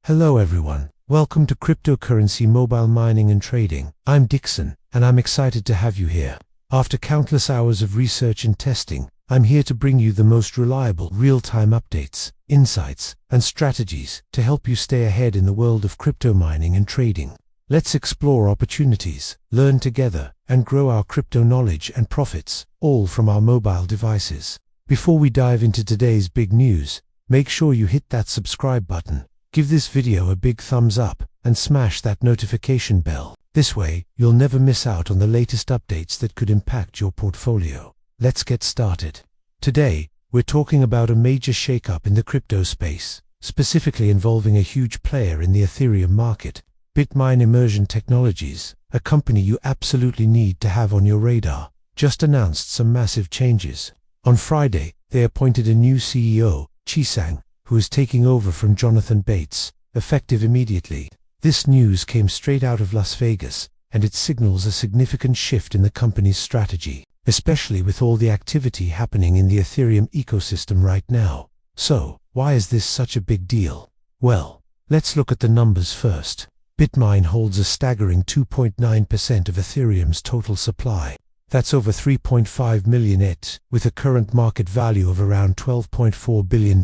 Hello everyone, welcome to Cryptocurrency Mobile Mining and Trading. I'm Dixon, and I'm excited to have you here. After countless hours of research and testing, I'm here to bring you the most reliable, real-time updates, insights, and strategies to help you stay ahead in the world of crypto mining and trading. Let's explore opportunities, learn together, and grow our crypto knowledge and profits, all from our mobile devices. Before we dive into today's big news, make sure you hit that subscribe button. Give this video a big thumbs up and smash that notification bell. This way, you'll never miss out on the latest updates that could impact your portfolio. Let's get started. Today, we're talking about a major shakeup in the crypto space, specifically involving a huge player in the Ethereum market. BitMine Immersion Technologies, a company you absolutely need to have on your radar, just announced some massive changes. On Friday, they appointed a new CEO, Chi-Sang, who is taking over from Jonathan Bates, effective immediately. This news came straight out of Las Vegas, and it signals a significant shift in the company's strategy, especially with all the activity happening in the Ethereum ecosystem right now. So, why is this such a big deal? Well, let's look at the numbers first. BitMine holds a staggering 2.9% of Ethereum's total supply. That's over 3.5 million ETH, with a current market value of around $12.4 billion.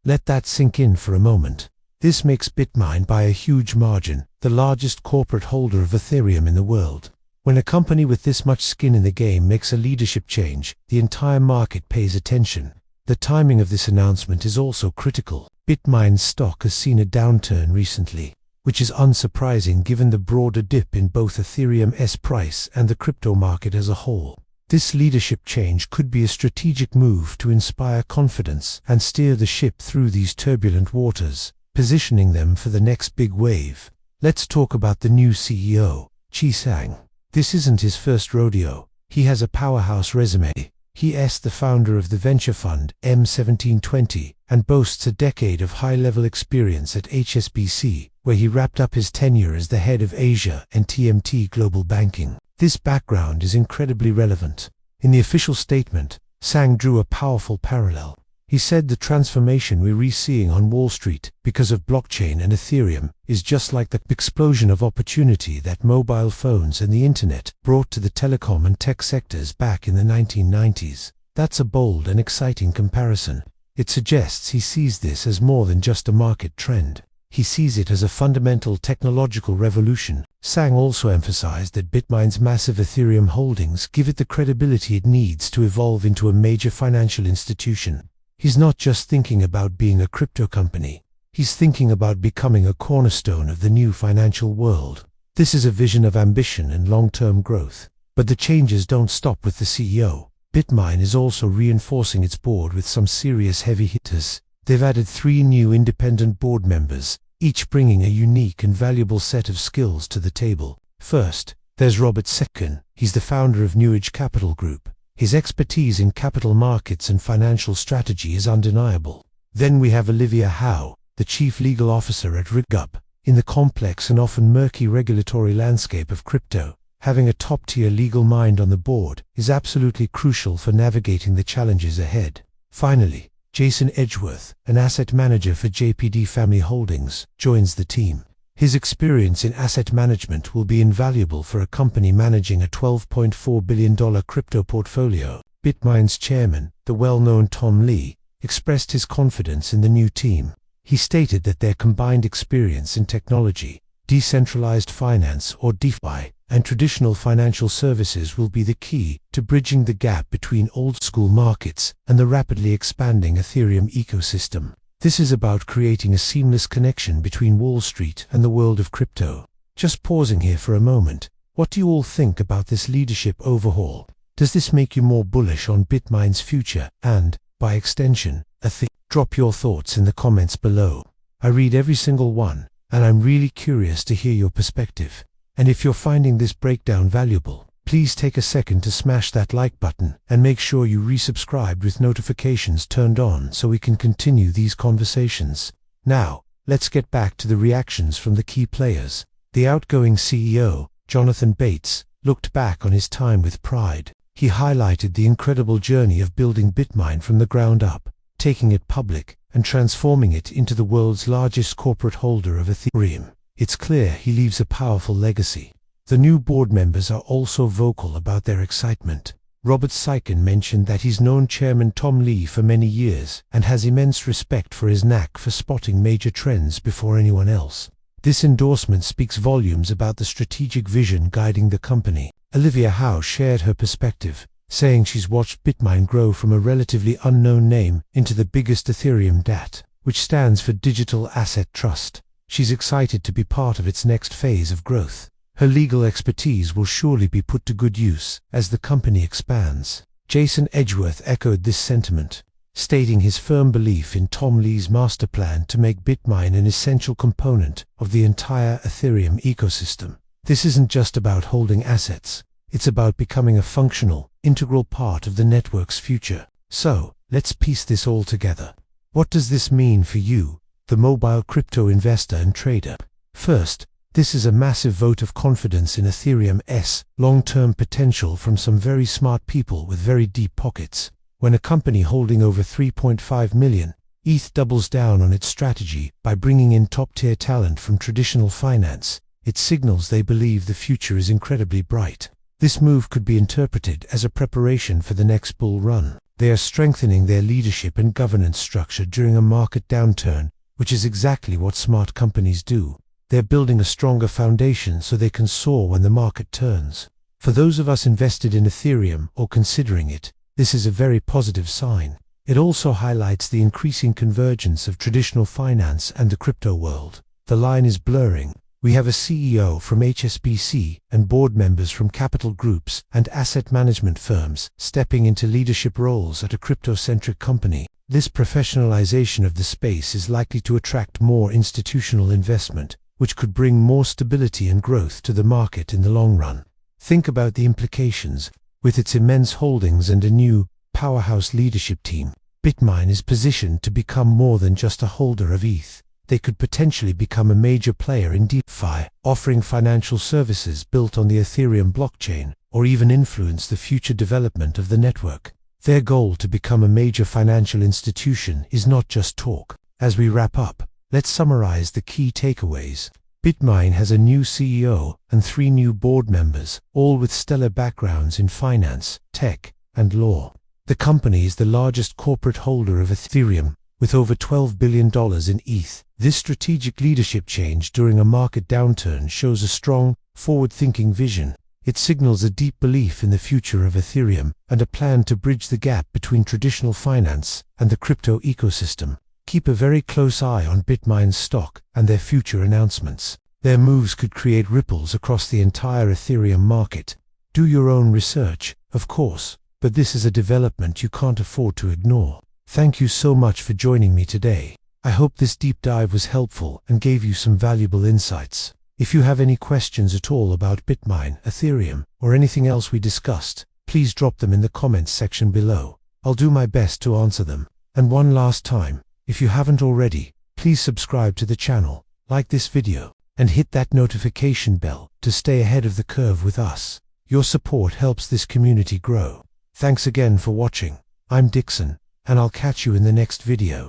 Let that sink in for a moment. This makes BitMine by a huge margin the largest corporate holder of Ethereum in the world. When a company with this much skin in the game makes a leadership change, the entire market pays attention. The timing of this announcement is also critical. BitMine's stock has seen a downturn recently, which is unsurprising given the broader dip in both Ethereum's price and the crypto market as a whole. This leadership change could be a strategic move to inspire confidence and steer the ship through these turbulent waters, positioning them for the next big wave. Let's talk about the new CEO, Chi-Sang. This isn't his first rodeo. He has a powerhouse resume. He is the founder of the venture fund M1720 and boasts a decade of high-level experience at HSBC, where he wrapped up his tenure as the head of Asia and TMT Global Banking. This background is incredibly relevant. In the official statement, Sang drew a powerful parallel. He said the transformation we're seeing on Wall Street because of blockchain and Ethereum is just like the explosion of opportunity that mobile phones and the internet brought to the telecom and tech sectors back in the 1990s. That's a bold and exciting comparison. It suggests he sees this as more than just a market trend. He sees it as a fundamental technological revolution. Sang also emphasized that BitMine's massive Ethereum holdings give it the credibility it needs to evolve into a major financial institution. He's not just thinking about being a crypto company. He's thinking about becoming a cornerstone of the new financial world. This is a vision of ambition and long-term growth. But the changes don't stop with the CEO. BitMine is also reinforcing its board with some serious heavy hitters. They've added 3 new independent board members, each bringing a unique and valuable set of skills to the table. First, there's Robert Seckin. He's the founder of New Age Capital Group. His expertise in capital markets and financial strategy is undeniable. Then we have Olivia Howe, the chief legal officer at RigUp. In the complex and often murky regulatory landscape of crypto, having a top-tier legal mind on the board is absolutely crucial for navigating the challenges ahead. Finally, Jason Edgeworth, an asset manager for JPD Family Holdings, joins the team. His experience in asset management will be invaluable for a company managing a $12.4 billion crypto portfolio. BitMine's chairman, the well-known Tom Lee, expressed his confidence in the new team. He stated that their combined experience in technology, decentralized finance or DeFi, and traditional financial services will be the key to bridging the gap between old-school markets and the rapidly expanding Ethereum ecosystem. This is about creating a seamless connection between Wall Street and the world of crypto. Just pausing here for a moment, what do you all think about this leadership overhaul? Does this make you more bullish on BitMine's future and, by extension, Ethereum? Drop your thoughts in the comments below. I read every single one, and I'm really curious to hear your perspective. And if you're finding this breakdown valuable, please take a second to smash that like button and make sure you resubscribe with notifications turned on so we can continue these conversations. Now, let's get back to the reactions from the key players. The outgoing CEO, Jonathan Bates, looked back on his time with pride. He highlighted the incredible journey of building BitMine from the ground up, taking it public, and transforming it into the world's largest corporate holder of Ethereum. It's clear he leaves a powerful legacy. The new board members are also vocal about their excitement. Robert Saiken mentioned that he's known Chairman Tom Lee for many years and has immense respect for his knack for spotting major trends before anyone else. This endorsement speaks volumes about the strategic vision guiding the company. Olivia Howe shared her perspective, saying she's watched BitMine grow from a relatively unknown name into the biggest Ethereum DAT, which stands for Digital Asset Trust. She's excited to be part of its next phase of growth. Her legal expertise will surely be put to good use as the company expands. Jason Edgeworth echoed this sentiment, stating his firm belief in Tom Lee's master plan to make BitMine an essential component of the entire Ethereum ecosystem. This isn't just about holding assets, it's about becoming a functional, integral part of the network's future. So, let's piece this all together. What does this mean for you, the mobile crypto investor and trader? First, this is a massive vote of confidence in Ethereum's long-term potential from some very smart people with very deep pockets. When a company holding over 3.5 million ETH doubles down on its strategy by bringing in top-tier talent from traditional finance, it signals they believe the future is incredibly bright. This move could be interpreted as a preparation for the next bull run. They are strengthening their leadership and governance structure during a market downturn, which is exactly what smart companies do. They're building a stronger foundation so they can soar when the market turns. For those of us invested in Ethereum or considering it, this is a very positive sign. It also highlights the increasing convergence of traditional finance and the crypto world. The line is blurring. We have a CEO from HSBC and board members from capital groups and asset management firms stepping into leadership roles at a crypto-centric company. This professionalization of the space is likely to attract more institutional investment, which could bring more stability and growth to the market in the long run. Think about the implications. With its immense holdings and a new, powerhouse leadership team, BitMine is positioned to become more than just a holder of ETH. They could potentially become a major player in DeFi, offering financial services built on the Ethereum blockchain, or even influence the future development of the network. Their goal to become a major financial institution is not just talk. As we wrap up, let's summarize the key takeaways. BitMine has a new CEO and 3 new board members, all with stellar backgrounds in finance, tech, and law. The company is the largest corporate holder of Ethereum, with over $12 billion in ETH. This strategic leadership change during a market downturn shows a strong, forward-thinking vision. It signals a deep belief in the future of Ethereum and a plan to bridge the gap between traditional finance and the crypto ecosystem. Keep a very close eye on BitMine's stock and their future announcements. Their moves could create ripples across the entire Ethereum market. Do your own research, of course, but this is a development you can't afford to ignore. Thank you so much for joining me today. I hope this deep dive was helpful and gave you some valuable insights. If you have any questions at all about BitMine, Ethereum, or anything else we discussed, please drop them in the comments section below. I'll do my best to answer them. And one last time, if you haven't already, please subscribe to the channel, like this video, and hit that notification bell to stay ahead of the curve with us. Your support helps this community grow. Thanks again for watching. I'm Dixon, and I'll catch you in the next video.